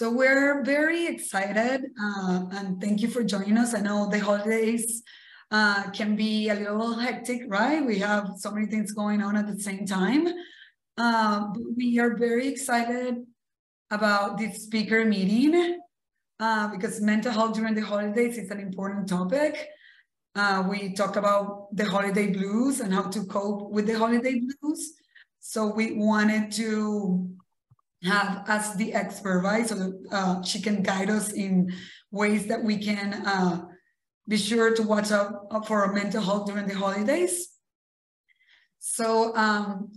So we're very excited and thank you for joining us. I know the holidays can be a little hectic, right? We have so many things going on at the same time. But we are very excited about this speaker meeting because mental health during the holidays is an important topic. We talk about the holiday blues and how to cope with the holiday blues. So we wanted to have as the expert, right? So that she can guide us in ways that we can be sure to watch out for our mental health during the holidays. So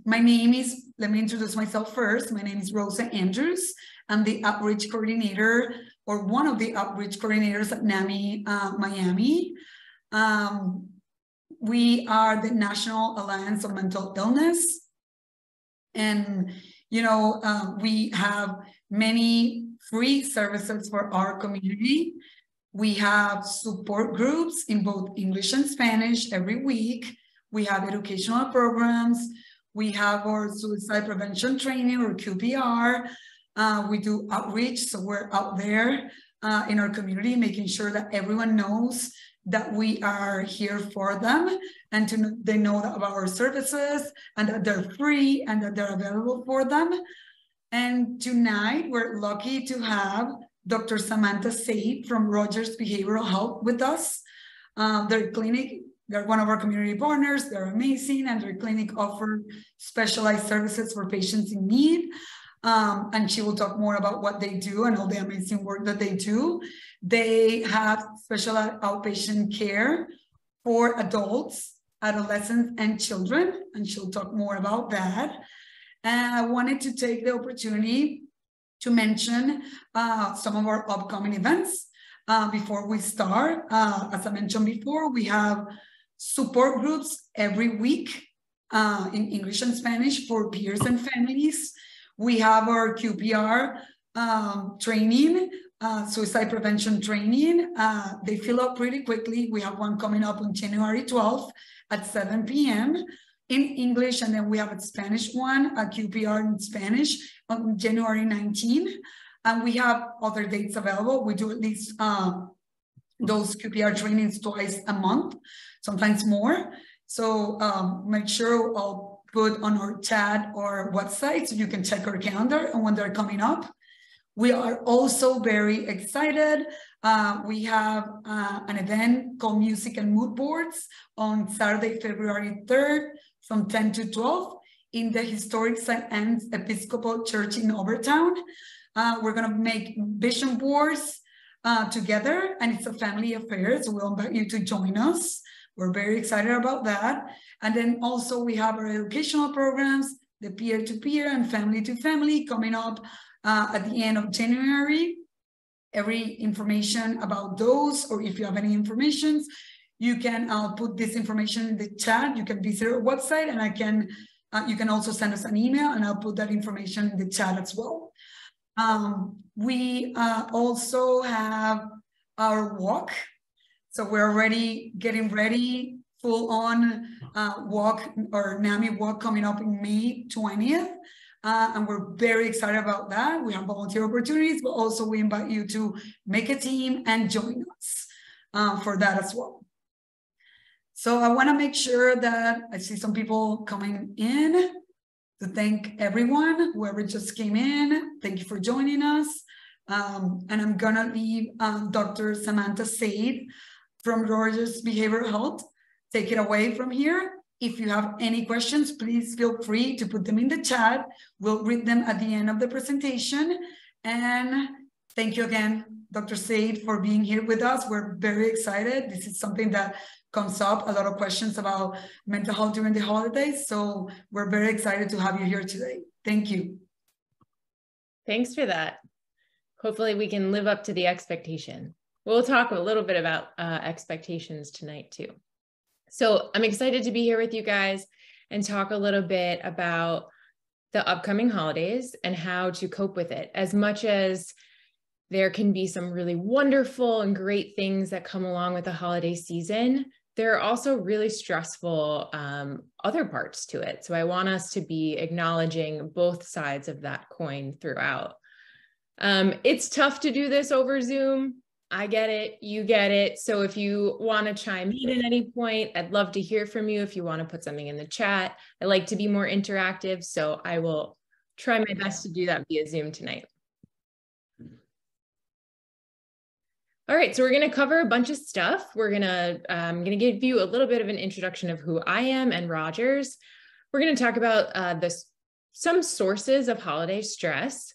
my name is, let me introduce myself first. My name is Rosa Andrews. I'm the outreach coordinator or one of the outreach coordinators at NAMI Miami. We are the National Alliance of Mental Illness. And we have many free services for our community. We have support groups in both English and Spanish every week. We have educational programs. We have our suicide prevention training or QPR. We do outreach, so we're out there in our community, making sure that everyone knows that we are here for them and they know about our services and that they're free and that they're available for them. And tonight we're lucky to have Dr. Samantha Zaid from Rogers Behavioral Health with us. Their clinic, they're one of our community partners. They're amazing, and their clinic offers specialized services for patients in need. And she will talk more about what they do and all the amazing work that they do. They have specialized outpatient care for adults, adolescents, and children, and she'll talk more about that. And I wanted to take the opportunity to mention some of our upcoming events before we start. As I mentioned before, we have support groups every week in English and Spanish for peers and families. We have our QPR training, suicide prevention training. They fill up pretty quickly. We have one coming up on January 12th at 7 p.m. in English, and then we have a Spanish one, a QPR in Spanish on January 19th. And we have other dates available. We do at least those QPR trainings twice a month, sometimes more. So make sure I'll put on our chat or website so you can check our calendar and when they're coming up. We are also very excited. We have an event called Music and Mood Boards on Saturday, February 3rd from 10 to 12 in the historic St. Anne's Episcopal Church in Overtown. We're gonna make vision boards together, and it's a family affair, so we'll invite you to join us. We're very excited about that. And then also we have our educational programs, the peer-to-peer and family-to-family coming up at the end of January. Every information about those, or if you have any information, you can put this information in the chat. You can visit our website, and you can also send us an email, and I'll put that information in the chat as well. We also have our walk. So we're already getting ready, full on walk or NAMI walk coming up in May 20th. And we're very excited about that. We have volunteer opportunities, but also we invite you to make a team and join us for that as well. So I want to make sure that I see some people coming in to thank everyone, whoever just came in. Thank you for joining us. And I'm going to leave Dr. Samantha Zaid from Rogers Behavioral Health. Take it away from here. If you have any questions, please feel free to put them in the chat. We'll read them at the end of the presentation. And thank you again, Dr. Zaid, for being here with us. We're very excited. This is something that comes up, a lot of questions about mental health during the holidays. So we're very excited to have you here today. Thank you. Thanks for that. Hopefully we can live up to the expectation. We'll talk a little bit about expectations tonight too. So I'm excited to be here with you guys and talk a little bit about the upcoming holidays and how to cope with it. As much as there can be some really wonderful and great things that come along with the holiday season, there are also really stressful other parts to it. So I want us to be acknowledging both sides of that coin throughout. It's tough to do this over Zoom. I get it. You get it. So if you want to chime in at any point, I'd love to hear from you. If you want to put something in the chat, I like to be more interactive. So I will try my best to do that via Zoom tonight. All right, so we're going to cover a bunch of stuff. I'm going to give you a little bit of an introduction of who I am and Rogers. We're going to talk about some sources of holiday stress,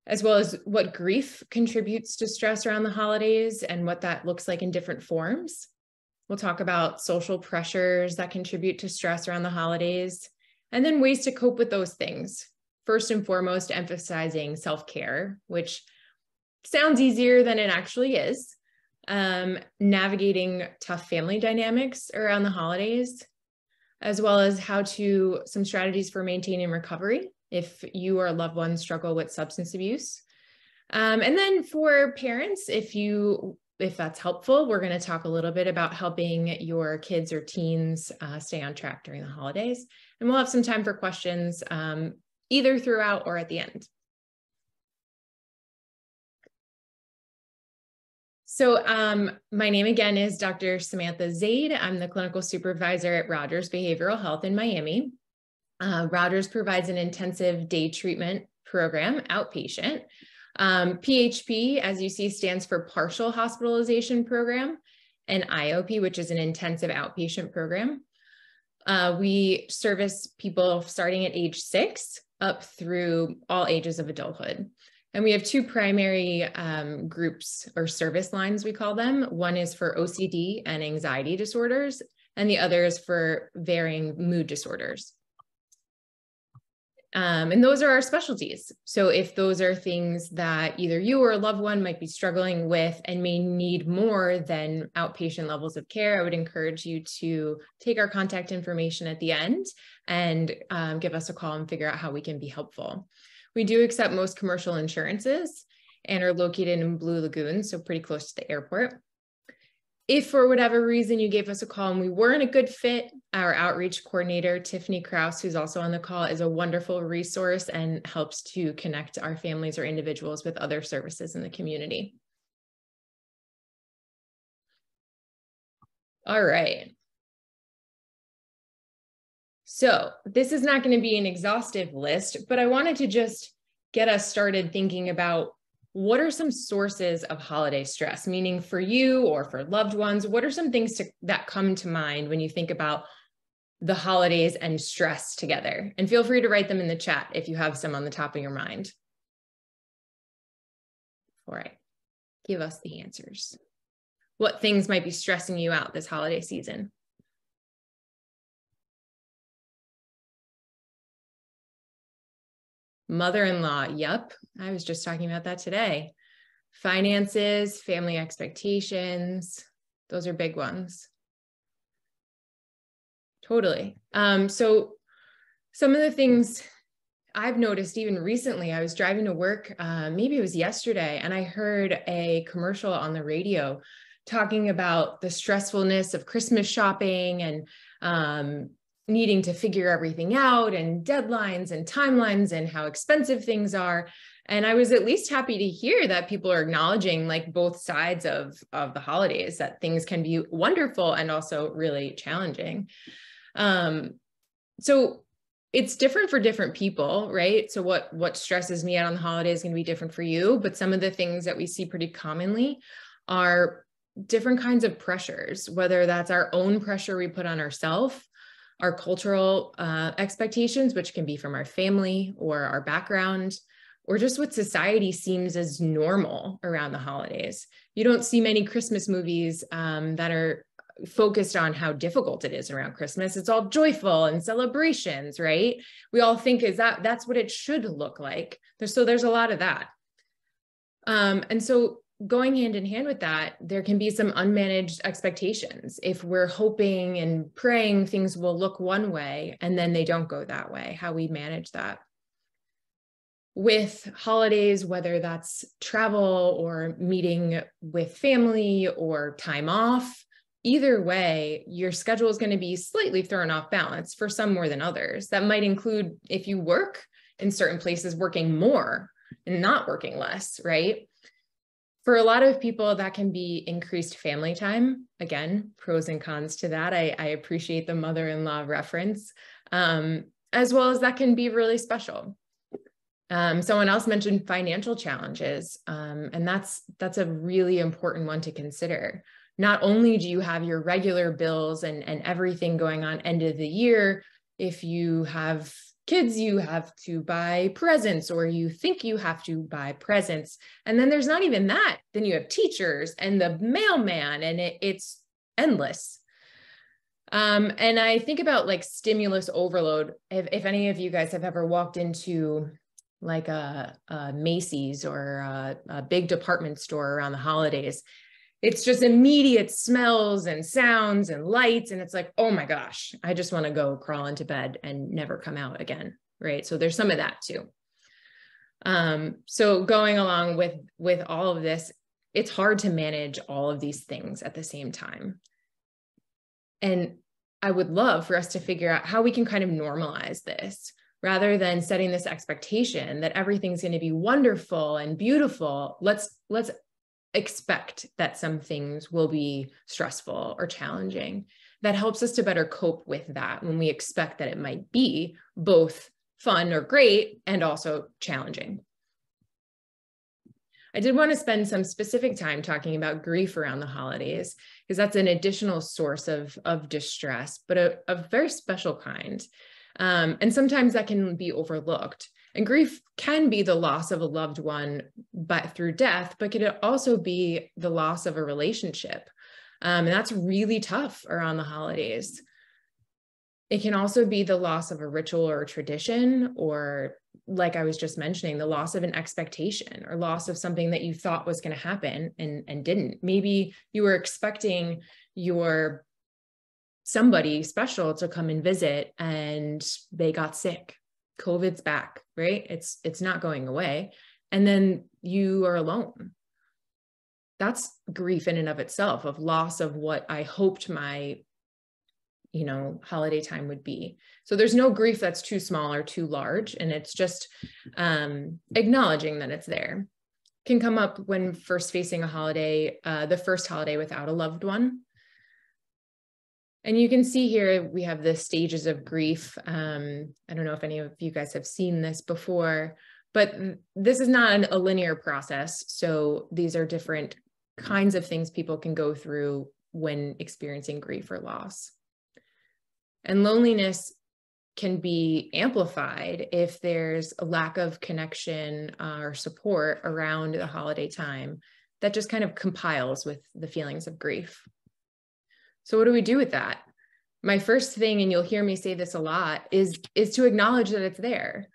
as well as what grief contributes to stress around the holidays and what that looks like in different forms. We'll talk about social pressures that contribute to stress around the holidays, and then ways to cope with those things. First and foremost, emphasizing self-care, which sounds easier than it actually is. Navigating tough family dynamics around the holidays, as well as some strategies for maintaining recovery if you or a loved one struggle with substance abuse. And then for parents, if that's helpful, we're going to talk a little bit about helping your kids or teens stay on track during the holidays. And we'll have some time for questions either throughout or at the end. So my name again is Dr. Samantha Zaid. I'm the clinical supervisor at Rogers Behavioral Health in Miami. Rogers provides an intensive day treatment program, outpatient. PHP, as you see, stands for Partial Hospitalization Program, and IOP, which is an intensive outpatient program. We service people starting at age 6 up through all ages of adulthood. And we have two primary groups or service lines, we call them. One is for OCD and anxiety disorders, and the other is for varying mood disorders. And those are our specialties. So if those are things that either you or a loved one might be struggling with and may need more than outpatient levels of care, I would encourage you to take our contact information at the end and give us a call and figure out how we can be helpful. We do accept most commercial insurances and are located in Blue Lagoon, so pretty close to the airport. If for whatever reason you gave us a call and we weren't a good fit, our outreach coordinator, Tiffany Kraus, who's also on the call, is a wonderful resource and helps to connect our families or individuals with other services in the community. All right. So this is not going to be an exhaustive list, but I wanted to just get us started thinking about what are some sources of holiday stress, meaning for you or for loved ones, what are some things that come to mind when you think about the holidays and stress together? And feel free to write them in the chat if you have some on the top of your mind. All right, give us the answers. What things might be stressing you out this holiday season? Mother-in-law, yep. I was just talking about that today. Finances, family expectations, those are big ones. Totally. So some of the things I've noticed even recently, I was driving to work, maybe it was yesterday, and I heard a commercial on the radio talking about the stressfulness of Christmas shopping and needing to figure everything out and deadlines and timelines and how expensive things are. And I was at least happy to hear that people are acknowledging like both sides of the holidays, that things can be wonderful and also really challenging. So it's different for different people, right? So what stresses me out on the holidays is going to be different for you, but some of the things that we see pretty commonly are different kinds of pressures, whether that's our own pressure we put on ourselves, our cultural expectations, which can be from our family or our background, or just what society seems as normal around the holidays. You don't see many Christmas movies that are focused on how difficult it is around Christmas. It's all joyful and celebrations, right? We all think that's what it should look like. So there's a lot of that. And so going hand in hand with that, there can be some unmanaged expectations. If we're hoping and praying things will look one way and then they don't go that way, how we manage that. With holidays, whether that's travel or meeting with family or time off, either way, your schedule is going to be slightly thrown off balance for some more than others. That might include if you work in certain places, working more and not working less, right? For a lot of people, that can be increased family time. Again, pros and cons to that. I appreciate the mother-in-law reference, as well as that can be really special. Someone else mentioned financial challenges, and that's a really important one to consider. Not only do you have your regular bills and everything going on end of the year, if you have kids, you have to buy presents, or you think you have to buy presents. And then there's not even that. Then you have teachers and the mailman, and it's endless. And I think about like stimulus overload. If any of you guys have ever walked into like a Macy's or a big department store around the holidays, it's just immediate smells and sounds and lights. And it's like, oh my gosh, I just want to go crawl into bed and never come out again. Right. So there's some of that too. So going along with all of this, it's hard to manage all of these things at the same time. And I would love for us to figure out how we can kind of normalize this rather than setting this expectation that everything's going to be wonderful and beautiful. Let's expect that some things will be stressful or challenging. That helps us to better cope with that when we expect that it might be both fun or great and also challenging. I did want to spend some specific time talking about grief around the holidays, because that's an additional source of distress, but a very special kind. And sometimes that can be overlooked. And grief can be the loss of a loved one, but through death, but could also be the loss of a relationship. And that's really tough around the holidays. It can also be the loss of a ritual or a tradition, or like I was just mentioning, the loss of an expectation or loss of something that you thought was going to happen and didn't. Maybe you were expecting your somebody special to come and visit and they got sick. COVID's back, right? It's not going away. And then you are alone. That's grief in and of itself, of loss of what I hoped my, holiday time would be. So there's no grief that's too small or too large. And it's just acknowledging that it's there. Can come up when first facing a holiday, the first holiday without a loved one. And you can see here, we have the stages of grief. I don't know if any of you guys have seen this before, but this is not a linear process. So these are different kinds of things people can go through when experiencing grief or loss. And loneliness can be amplified if there's a lack of connection or support around the holiday time that just kind of compiles with the feelings of grief. So what do we do with that? My first thing, and you'll hear me say this a lot, is to acknowledge that it's there.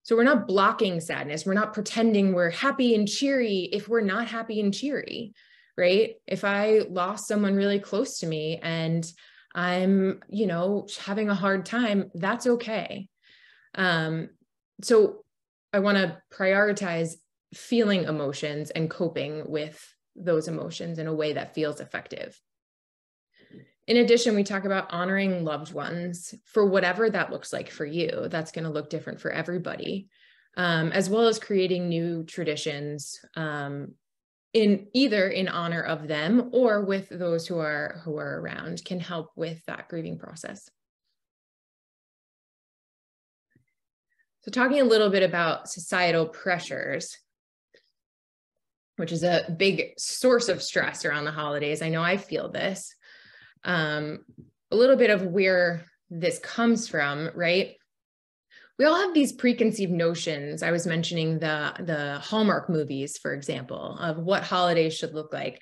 So we're not blocking sadness. We're not pretending we're happy and cheery if we're not happy and cheery, right? If I lost someone really close to me and I'm, having a hard time, that's okay. So I want to prioritize feeling emotions and coping with those emotions in a way that feels effective. In addition, we talk about honoring loved ones for whatever that looks like for you. That's going to look different for everybody, as well as creating new traditions in honor of them or with those who are around, can help with that grieving process. So talking a little bit about societal pressures, which is a big source of stress around the holidays. I know I feel this. A little bit of where this comes from, right? We all have these preconceived notions. I was mentioning the Hallmark movies, for example, of what holidays should look like.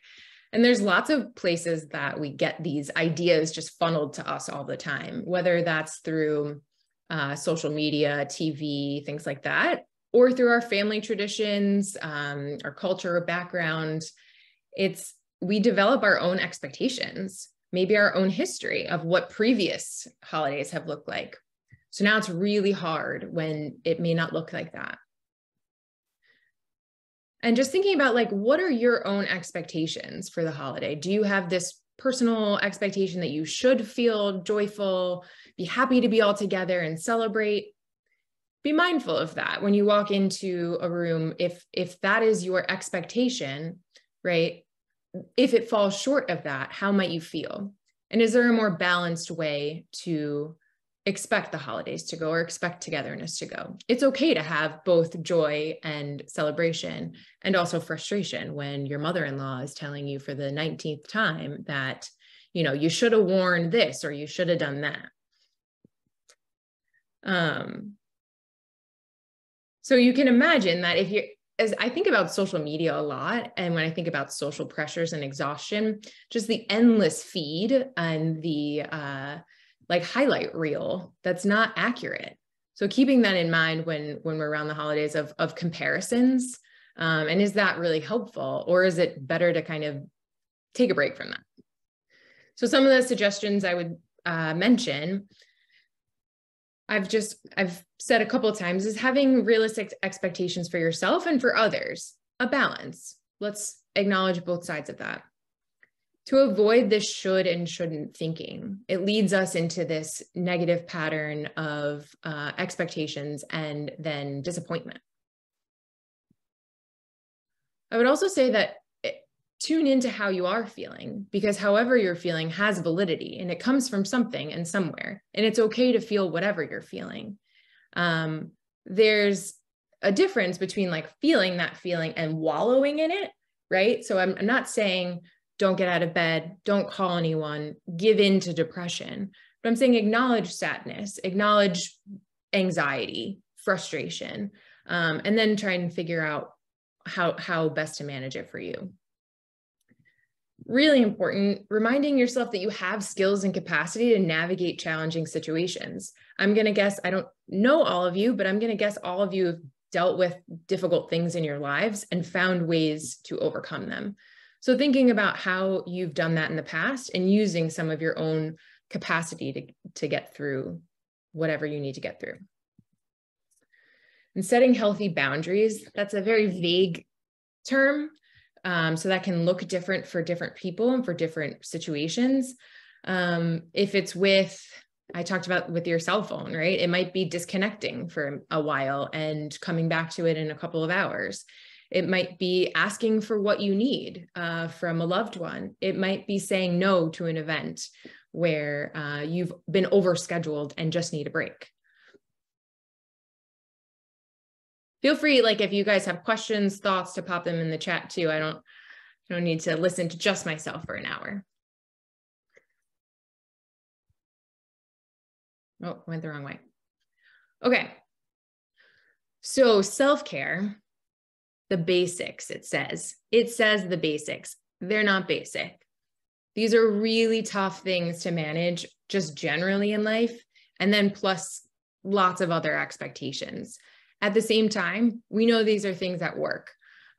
And there's lots of places that we get these ideas just funneled to us all the time, whether that's through social media, TV, things like that, or through our family traditions, our culture or background. We develop our own expectations, maybe our own history of what previous holidays have looked like. So now it's really hard when it may not look like that. And just thinking about what are your own expectations for the holiday? Do you have this personal expectation that you should feel joyful, be happy to be all together and celebrate? be mindful of that when you walk into a room. If that is your expectation, right? If it falls short of that, how might you feel? And is there a more balanced way to expect the holidays to go or expect togetherness to go? It's okay to have both joy and celebration and also frustration when your mother-in-law is telling you for the 19th time that, you should have worn this or you should have done that. So you can imagine that as I think about social media a lot, and when I think about social pressures and exhaustion, just the endless feed and the highlight reel that's not accurate. So keeping that in mind when we're around the holidays of comparisons, and is that really helpful, or is it better to kind of take a break from that? So some of the suggestions I would mention, I've said a couple of times, is having realistic expectations for yourself and for others, a balance. Let's acknowledge both sides of that. To avoid this should and shouldn't thinking, it leads us into this negative pattern of expectations and then disappointment. I would also say that tune into how you are feeling, because however you're feeling has validity and it comes from something and somewhere, and it's okay to feel whatever you're feeling. There's a difference between feeling that feeling and wallowing in it, right? So I'm not saying don't get out of bed, don't call anyone, give in to depression, but I'm saying acknowledge sadness, acknowledge anxiety, frustration, and then try and figure out how best to manage it for you. Really important, reminding yourself that you have skills and capacity to navigate challenging situations. I'm going to guess, I don't know all of you, but I'm going to guess all of you have dealt with difficult things in your lives and found ways to overcome them. So thinking about how you've done that in the past and using some of your own capacity to get through whatever you need to get through. And setting healthy boundaries, that's a very vague term. So that can look different for different people and for different situations. If it's I talked about with your cell phone, right? It might be disconnecting for a while and coming back to it in a couple of hours. It might be asking for what you need from a loved one. It might be saying no to an event where you've been overscheduled and just need a break. Feel free, if you guys have questions, thoughts, to pop them in the chat too. I don't need to listen to just myself for an hour. Oh, went the wrong way. Okay. So self-care, the basics, it says the basics. They're not basic. These are really tough things to manage just generally in life. And then plus lots of other expectations. At the same time, we know these are things that work.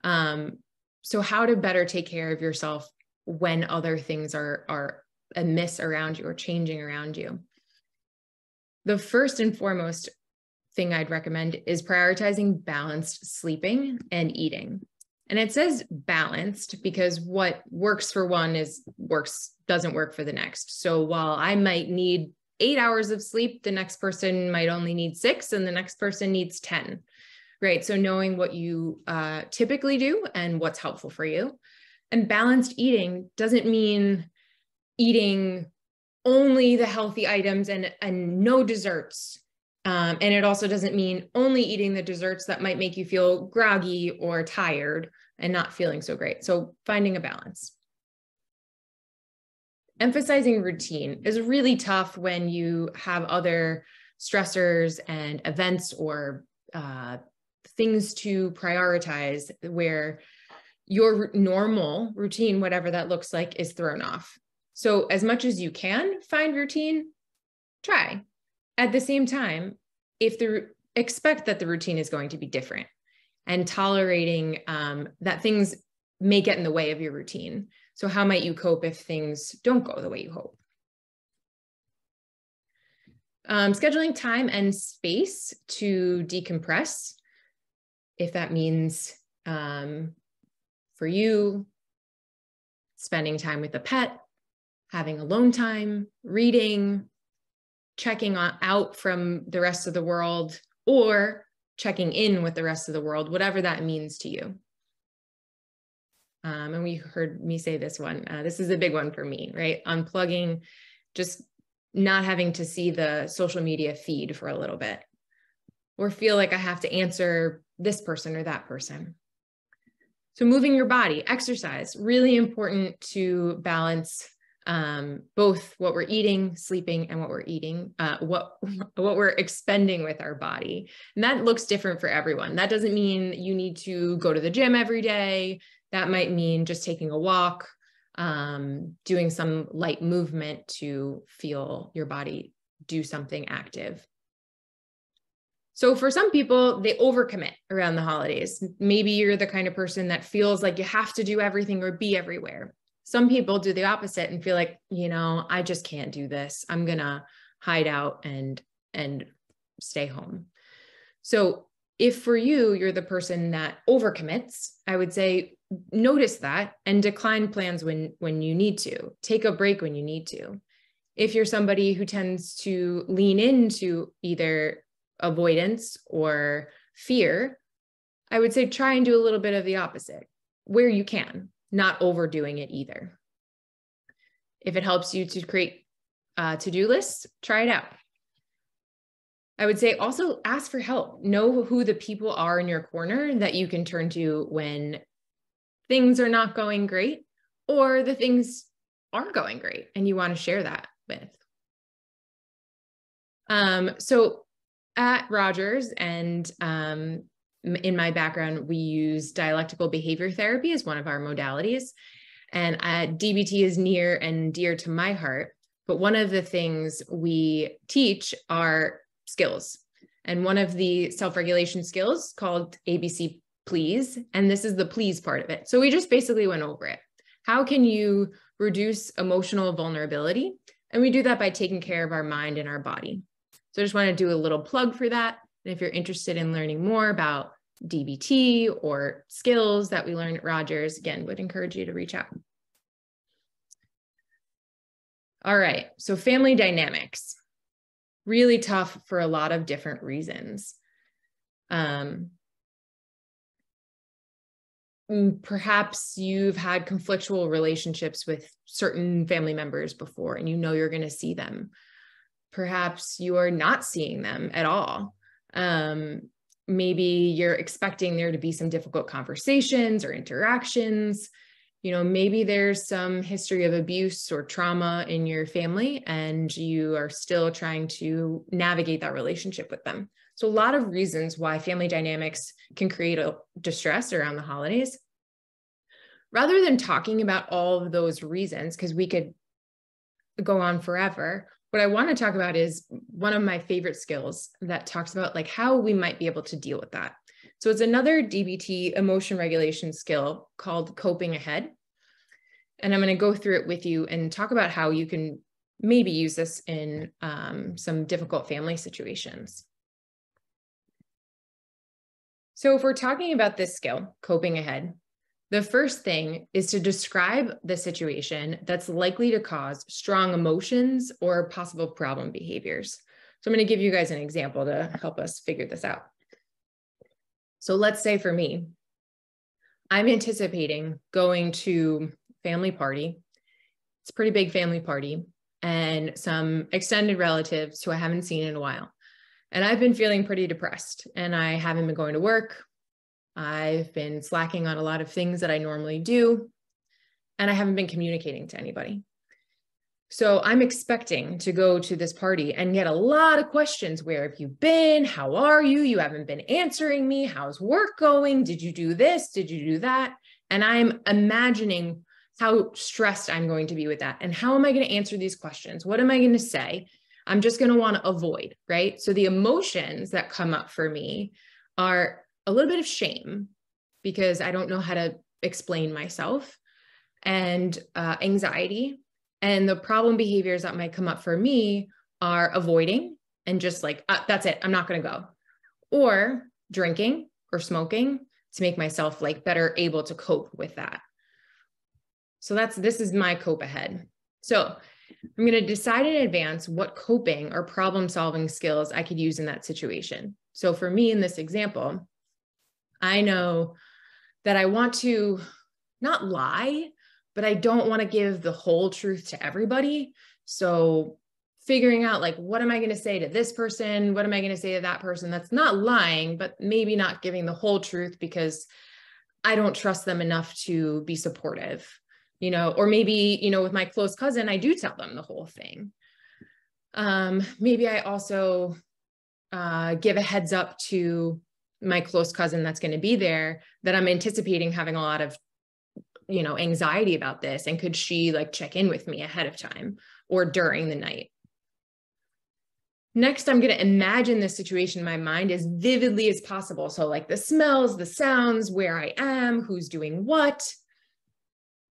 So how to better take care of yourself when other things are amiss around you or changing around you. The first and foremost thing I'd recommend is prioritizing balanced sleeping and eating. And it says balanced because what works for one doesn't work for the next. So while I might need 8 hours of sleep, the next person might only need 6 and the next person needs 10, right? So knowing what you typically do and what's helpful for you. And balanced eating doesn't mean eating only the healthy items and no desserts. And it also doesn't mean only eating the desserts that might make you feel groggy or tired and not feeling so great. So finding a balance. Emphasizing routine is really tough when you have other stressors and events or things to prioritize where your normal routine, whatever that looks like, is thrown off. So as much as you can find routine, try. At the same time, expect that the routine is going to be different and tolerating that things may get in the way of your routine. So how might you cope if things don't go the way you hope? Scheduling time and space to decompress, if that means for you, spending time with a pet, having alone time, reading, checking out from the rest of the world, or checking in with the rest of the world, whatever that means to you. And we heard me say this one. This is a big one for me, right? Unplugging, just not having to see the social media feed for a little bit, or feel like I have to answer this person or that person. So moving your body, exercise, really important to balance both what we're eating, sleeping, and what we're eating, what we're expending with our body. And that looks different for everyone. That doesn't mean you need to go to the gym every day. That might mean just taking a walk, doing some light movement to feel your body do something active. So for some people, they overcommit around the holidays. Maybe you're the kind of person that feels like you have to do everything or be everywhere. Some people do the opposite and feel like, you know, I just can't do this. I'm going to hide out and stay home. So if for you, you're the person that overcommits, I would say, notice that and decline plans when you need to. Take a break when you need to. If you're somebody who tends to lean into either avoidance or fear, I would say try and do a little bit of the opposite where you can, not overdoing it either. If it helps you to create to-do lists, try it out. I would say also ask for help. Know who the people are in your corner that you can turn to when things are not going great or the things are going great and you want to share that with. So at Rogers and in my background, we use dialectical behavior therapy as one of our modalities. And DBT is near and dear to my heart. But one of the things we teach are skills. And one of the self-regulation skills called ABC Please. And this is the please part of it. So we just basically went over it. How can you reduce emotional vulnerability? And we do that by taking care of our mind and our body. So I just want to do a little plug for that. And if you're interested in learning more about DBT or skills that we learn at Rogers, again, would encourage you to reach out. All right, so family dynamics, really tough for a lot of different reasons. Perhaps you've had conflictual relationships with certain family members before, and you know you're going to see them. Perhaps you are not seeing them at all. Maybe you're expecting there to be some difficult conversations or interactions. You know, maybe there's some history of abuse or trauma in your family, and you are still trying to navigate that relationship with them. So a lot of reasons why family dynamics can create a distress around the holidays. Rather than talking about all of those reasons, because we could go on forever, what I want to talk about is one of my favorite skills that talks about like how we might be able to deal with that. So it's another DBT emotion regulation skill called coping ahead. And I'm going to go through it with you and talk about how you can maybe use this in some difficult family situations. So if we're talking about this skill, coping ahead, the first thing is to describe the situation that's likely to cause strong emotions or possible problem behaviors. So I'm going to give you guys an example to help us figure this out. So let's say for me, I'm anticipating going to family party. It's a pretty big family party and some extended relatives who I haven't seen in a while. And I've been feeling pretty depressed and I haven't been going to work. I've been slacking on a lot of things that I normally do, and I haven't been communicating to anybody. So I'm expecting to go to this party and get a lot of questions. Where have you been? How are you? You haven't been answering me. How's work going? Did you do this? Did you do that? And I'm imagining how stressed I'm going to be with that. And how am I going to answer these questions? What am I going to say? I'm just going to want to avoid, right? So the emotions that come up for me are a little bit of shame because I don't know how to explain myself, and anxiety. And the problem behaviors that might come up for me are avoiding and just like, that's it, I'm not going to go. Or drinking or smoking to make myself like better able to cope with that. So this is my cope ahead. So I'm going to decide in advance what coping or problem solving skills I could use in that situation. So for me in this example, I know that I want to not lie, but I don't want to give the whole truth to everybody. So figuring out like, what am I going to say to this person? What am I going to say to that person? That's not lying, but maybe not giving the whole truth because I don't trust them enough to be supportive, or maybe, with my close cousin, I do tell them the whole thing. Maybe I also give a heads up to my close cousin that's going to be there that I'm anticipating having a lot of, anxiety about this. And could she like check in with me ahead of time or during the night? Next, I'm going to imagine this situation in my mind as vividly as possible. So like the smells, the sounds, where I am, who's doing what.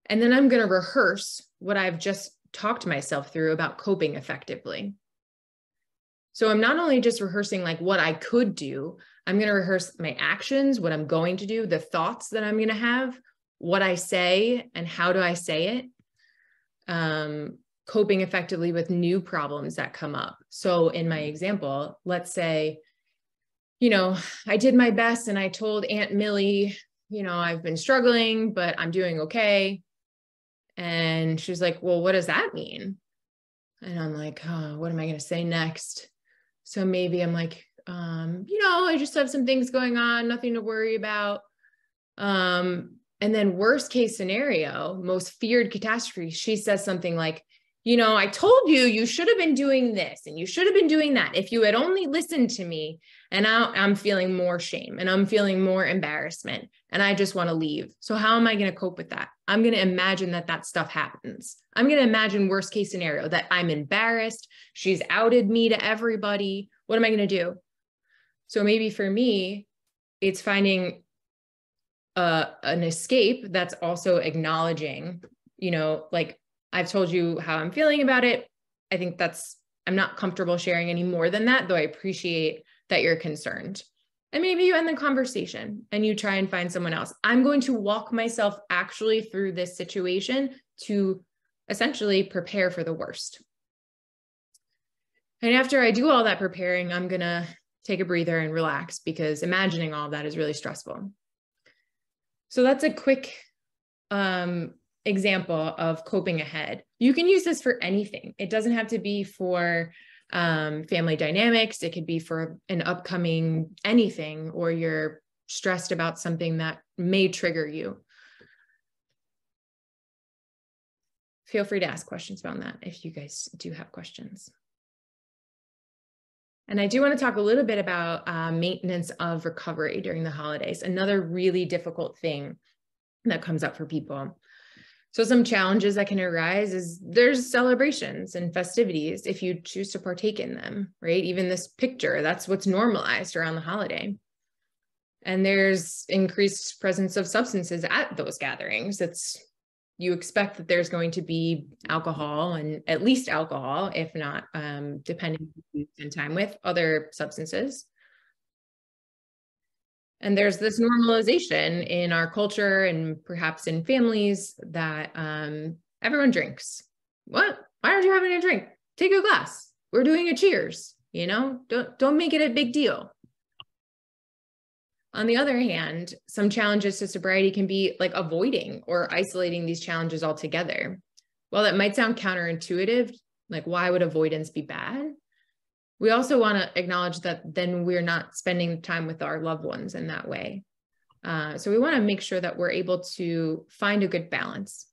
And then I'm going to rehearse what I've just talked myself through about coping effectively. So I'm not only just rehearsing like what I could do, I'm going to rehearse my actions, what I'm going to do, the thoughts that I'm going to have, what I say, and how do I say it. Coping effectively with new problems that come up. So in my example, let's say, I did my best and I told Aunt Millie, I've been struggling, but I'm doing okay. And she's like, well, what does that mean? And I'm like, oh, what am I going to say next? So maybe I'm like, I just have some things going on, nothing to worry about. And then worst case scenario, most feared catastrophe, she says something like, I told you should have been doing this and you should have been doing that. If you had only listened to me. And now I'm feeling more shame and I'm feeling more embarrassment and I just want to leave. So how am I going to cope with that? I'm going to imagine that stuff happens. I'm going to imagine worst case scenario that I'm embarrassed. She's outed me to everybody. What am I going to do? So maybe for me, it's finding an escape that's also acknowledging, like, I've told you how I'm feeling about it. I think I'm not comfortable sharing any more than that, though I appreciate that you're concerned. And maybe you end the conversation and you try and find someone else. I'm going to walk myself actually through this situation to essentially prepare for the worst. And after I do all that preparing, I'm going to take a breather and relax because imagining all of that is really stressful. So that's a quick example of coping ahead. You can use this for anything. It doesn't have to be for family dynamics. It could be for an upcoming anything, or you're stressed about something that may trigger you. Feel free to ask questions about that if you guys do have questions. And I do want to talk a little bit about maintenance of recovery during the holidays, another really difficult thing that comes up for people. So some challenges that can arise is there's celebrations and festivities if you choose to partake in them, right? Even this picture, that's what's normalized around the holiday. And there's increased presence of substances at those gatherings. You expect that there's going to be alcohol, and at least alcohol, if not, depending on who you spend time with, other substances. And there's this normalization in our culture and perhaps in families that everyone drinks. What? Why aren't you having a drink? Take a glass. We're doing a cheers. Don't make it a big deal. On the other hand, some challenges to sobriety can be like avoiding or isolating these challenges altogether. While that might sound counterintuitive, like why would avoidance be bad? We also want to acknowledge that then we're not spending time with our loved ones in that way. So we want to make sure that we're able to find a good balance.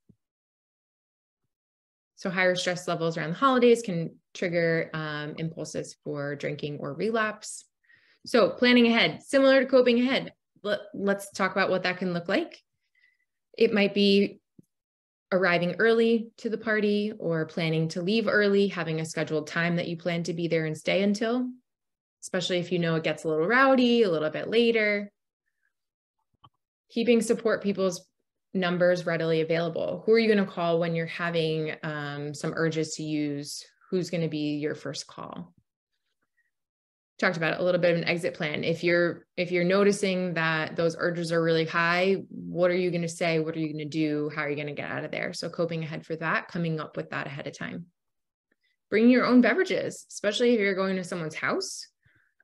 So higher stress levels around the holidays can trigger impulses for drinking or relapse. So planning ahead, similar to coping ahead, let's talk about what that can look like. It might be arriving early to the party or planning to leave early, having a scheduled time that you plan to be there and stay until, especially if it gets a little rowdy, a little bit later. Keeping support people's numbers readily available. Who are you going to call when you're having some urges to use? Who's going to be your first call? Talked about a little bit of an exit plan. If you're noticing that those urges are really high, what are you going to say? What are you going to do? How are you going to get out of there? So coping ahead for that, coming up with that ahead of time. Bring your own beverages, especially if you're going to someone's house.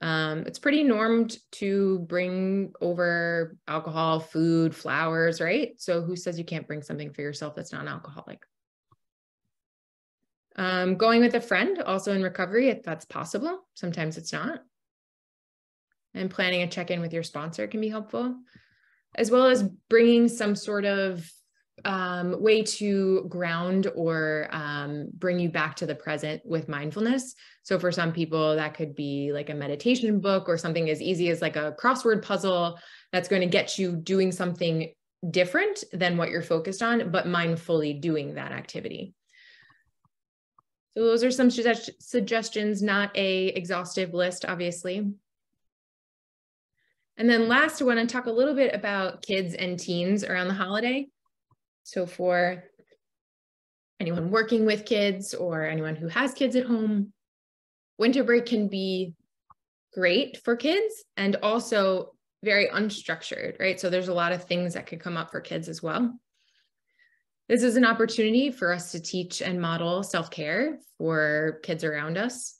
It's pretty normed to bring over alcohol, food, flowers, right? So who says you can't bring something for yourself that's non-alcoholic? Going with a friend, also in recovery, if that's possible. Sometimes it's not. And planning a check-in with your sponsor can be helpful, as well as bringing some sort of way to ground or bring you back to the present with mindfulness. So for some people, that could be like a meditation book or something as easy as like a crossword puzzle that's going to get you doing something different than what you're focused on, but mindfully doing that activity. So those are some suggestions, not an exhaustive list, obviously. And then last, I want to talk a little bit about kids and teens around the holiday. So for anyone working with kids or anyone who has kids at home, winter break can be great for kids and also very unstructured, right? So there's a lot of things that could come up for kids as well. This is an opportunity for us to teach and model self-care for kids around us.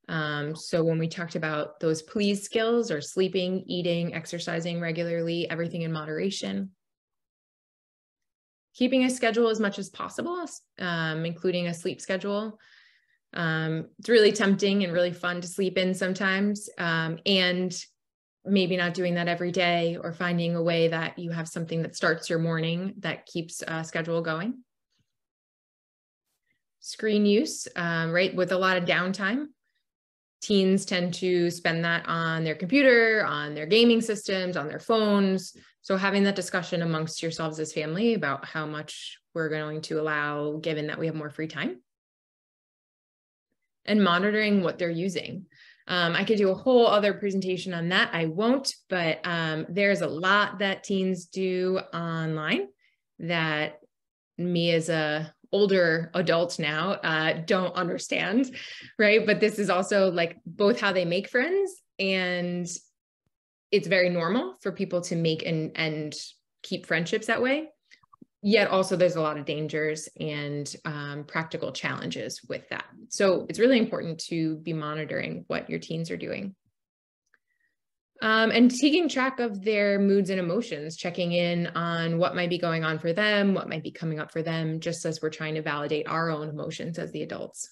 So when we talked about those please skills or sleeping, eating, exercising regularly, everything in moderation. Keeping a schedule as much as possible, including a sleep schedule. It's really tempting and really fun to sleep in sometimes, and maybe not doing that every day, or finding a way that you have something that starts your morning that keeps a schedule going. Screen use, right, with a lot of downtime. Teens tend to spend that on their computer, on their gaming systems, on their phones. So having that discussion amongst yourselves as family about how much we're going to allow, given that we have more free time. And monitoring what they're using. I could do a whole other presentation on that. I won't, but there's a lot that teens do online that me as a older adult now don't understand, right? But this is also like both how they make friends, and it's very normal for people to make and keep friendships that way. Yet also there's a lot of dangers and practical challenges with that. So it's really important to be monitoring what your teens are doing. And taking track of their moods and emotions, checking in on what might be going on for them, what might be coming up for them, just as we're trying to validate our own emotions as the adults.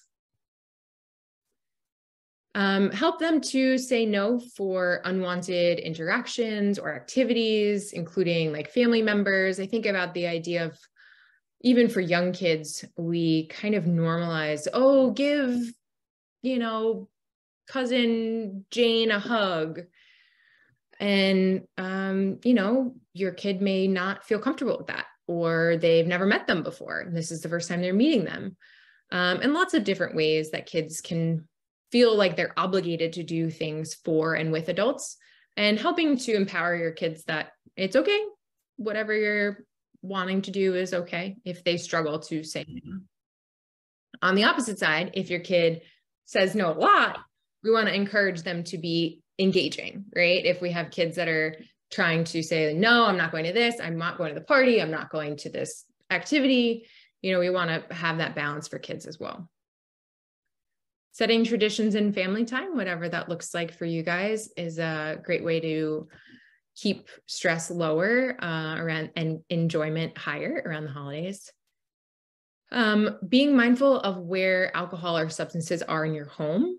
Help them to say no for unwanted interactions or activities, including like family members. I think about the idea of, even for young kids, we kind of normalize, oh, give, you know, cousin Jane a hug. And, you know, your kid may not feel comfortable with that, or they've never met them before. And this is the first time they're meeting them. And lots of different ways that kids can feel like they're obligated to do things for and with adults, and helping to empower your kids that it's okay. Whatever you're wanting to do is okay if they struggle to say no. On the opposite side, if your kid says no a lot, we want to encourage them to be engaging, right? If we have kids that are trying to say, no, I'm not going to this, I'm not going to the party, I'm not going to this activity, you know, we want to have that balance for kids as well. Setting traditions in family time, whatever that looks like for you guys, is a great way to keep stress lower around and enjoyment higher around the holidays. Being mindful of where alcohol or substances are in your home.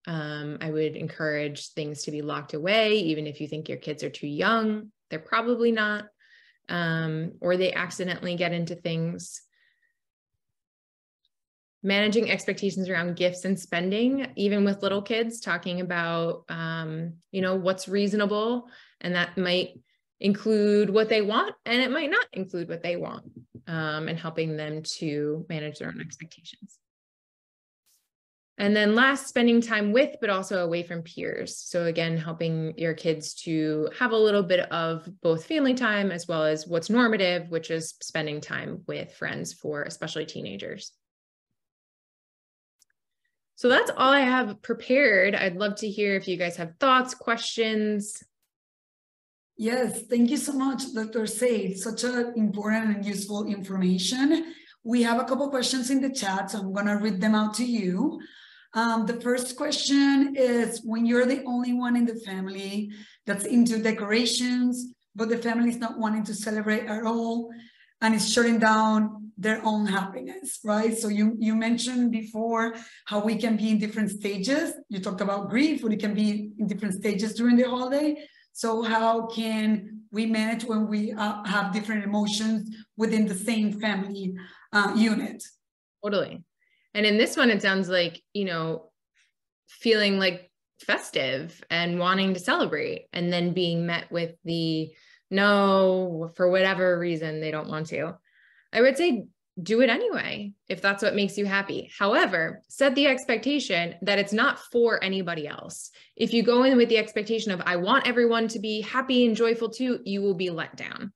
I would encourage things to be locked away, even if you think your kids are too young. They're probably not, or they accidentally get into things. Managing expectations around gifts and spending, even with little kids, talking about, you know, what's reasonable, and that might include what they want, and it might not include what they want, and helping them to manage their own expectations. And then last, spending time with, but also away from peers. So again, helping your kids to have a little bit of both family time as well as what's normative, which is spending time with friends for especially teenagers. So that's all I have prepared. I'd love to hear if you guys have thoughts, questions. Yes, thank you so much, Dr. Zaid. Such an important and useful information. We have a couple questions in the chat, so I'm going to read them out to you. The first question is, when you're the only one in the family that's into decorations, but the family is not wanting to celebrate at all, and it's shutting down their own happiness, right? So you mentioned before how we can be in different stages. You talked about grief, but it can be in different stages during the holiday. So how can we manage when we have different emotions within the same family unit? Totally. And in this one, it sounds like, feeling like festive and wanting to celebrate, and then being met with the no, for whatever reason, they don't want to. I would say do it anyway, if that's what makes you happy. However, set the expectation that it's not for anybody else. If you go in with the expectation of, I want everyone to be happy and joyful too, you will be let down,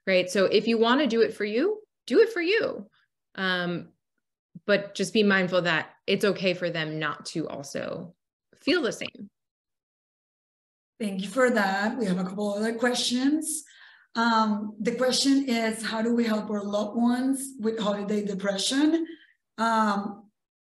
right? So if you want to do it for you, do it for you. But just be mindful that it's okay for them not to also feel the same. Thank you for that. We have a couple other questions. The question is, how do we help our loved ones with holiday depression?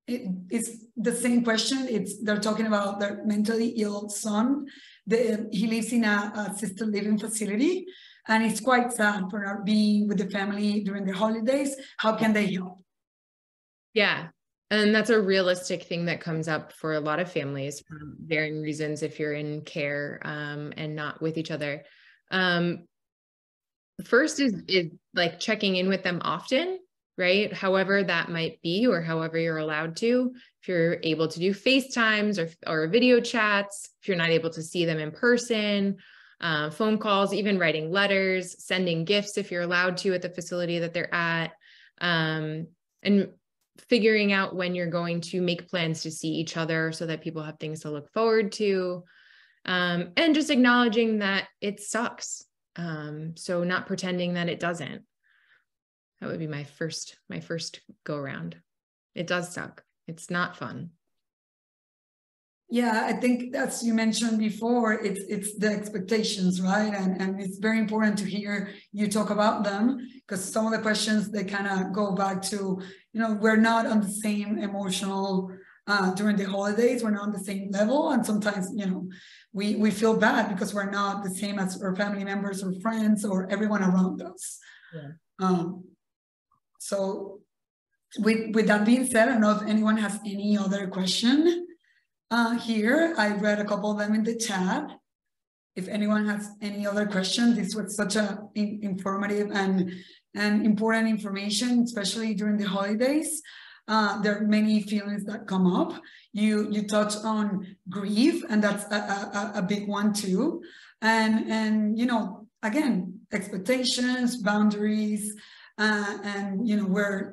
It's the same question. They're talking about their mentally ill son. He lives in a assisted living facility, and it's quite sad for not being with the family during the holidays. How can they help? Yeah. And that's a realistic thing that comes up for a lot of families for varying reasons if you're in care and not with each other. First is like checking in with them often, right? However that might be, or however you're allowed to. If you're able to do FaceTimes or video chats, if you're not able to see them in person, phone calls, even writing letters, sending gifts if you're allowed to at the facility that they're at, and figuring out when you're going to make plans to see each other so that people have things to look forward to, and just acknowledging that it sucks. So not pretending that it doesn't. That would be my first go around. It does suck. It's not fun. Yeah, I think that's, you mentioned before, it's the expectations, right? And it's very important to hear you talk about them, because some of the questions, they kind of go back to, we're not on the same emotional, during the holidays, we're not on the same level. And sometimes, we feel bad because we're not the same as our family members or friends or everyone around us. Yeah. So with that being said, I don't know if anyone has any other question. Here, I read a couple of them in the chat. If anyone has any other questions, this was such a informative and important information, especially during the holidays. There are many feelings that come up. You touch on grief, and that's a big one too. And again, expectations, boundaries, and we're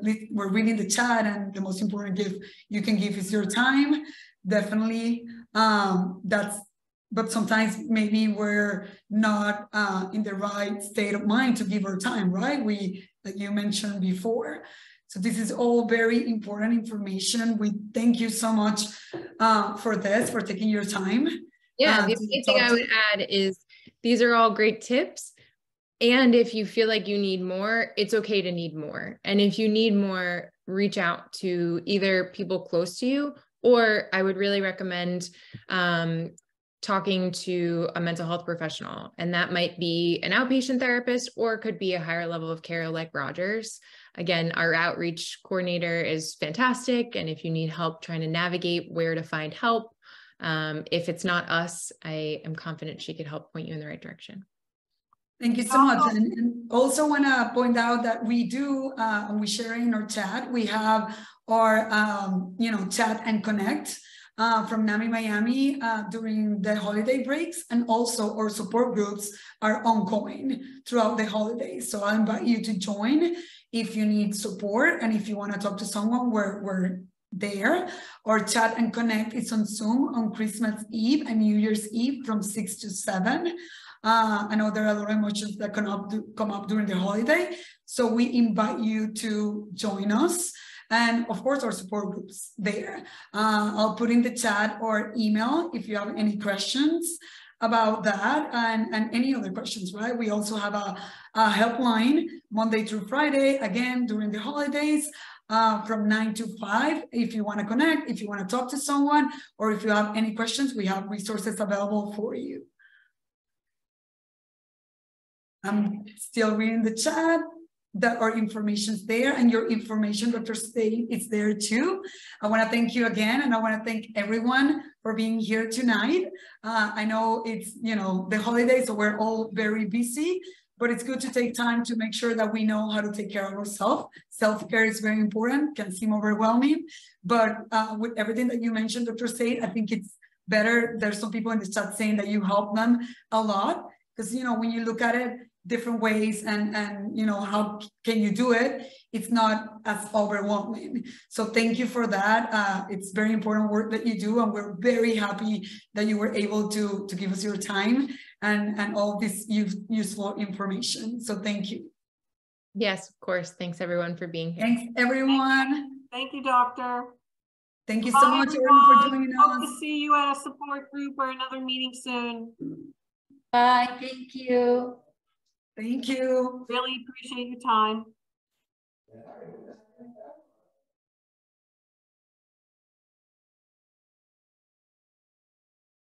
reading the chat, and the most important gift you can give is your time. Definitely, but sometimes maybe we're not in the right state of mind to give our time, right? Like you mentioned before. So this is all very important information. We thank you so much for taking your time. Yeah, the only thing I would add is these are all great tips. And if you feel like you need more, it's okay to need more. And if you need more, reach out to either people close to you, or I would really recommend talking to a mental health professional. And that might be an outpatient therapist, or could be a higher level of care like Rogers. Again, our outreach coordinator is fantastic. And if you need help trying to navigate where to find help, if it's not us, I am confident she could help point you in the right direction. Thank you so much. And also want to point out that we do, we share in our chat, we have our, chat and connect from NAMI Miami during the holiday breaks, and also our support groups are ongoing throughout the holidays. So I invite you to join if you need support, and if you want to talk to someone, we're there. Our chat and connect is on Zoom on Christmas Eve and New Year's Eve from 6 to 7. I know there are a lot of emotions that come up during the holiday, so we invite you to join us. And of course, our support groups there. I'll put in the chat or email if you have any questions about that, and any other questions, right? We also have a helpline Monday through Friday, again, during the holidays. from 9 to 5. If you want to connect, if you want to talk to someone, or if you have any questions, we have resources available for you. I'm still reading the chat. That our information's there, and your information, Dr. Zaid, is there too. I want to thank you again, and I want to thank everyone for being here tonight. I know it's, you know, the holidays, so we're all very busy, but it's good to take time to make sure that we know how to take care of ourselves. Self-care is very important, can seem overwhelming, but with everything that you mentioned, Dr. Zaid, I think it's better. There's some people in the chat saying that you help them a lot, because, you know, when you look at it different ways and you know, how can you do it, it's not as overwhelming. So thank you for that. It's very important work that you do, and we're very happy that you were able to give us your time and all this useful information. So thank you. Yes, of course. Thanks everyone for being here. Thanks everyone. Thank you, Doctor. Thank you so much everyone for joining us. Hope to see you at a support group or another meeting soon. Bye. Thank you. Thank you. Really appreciate your time.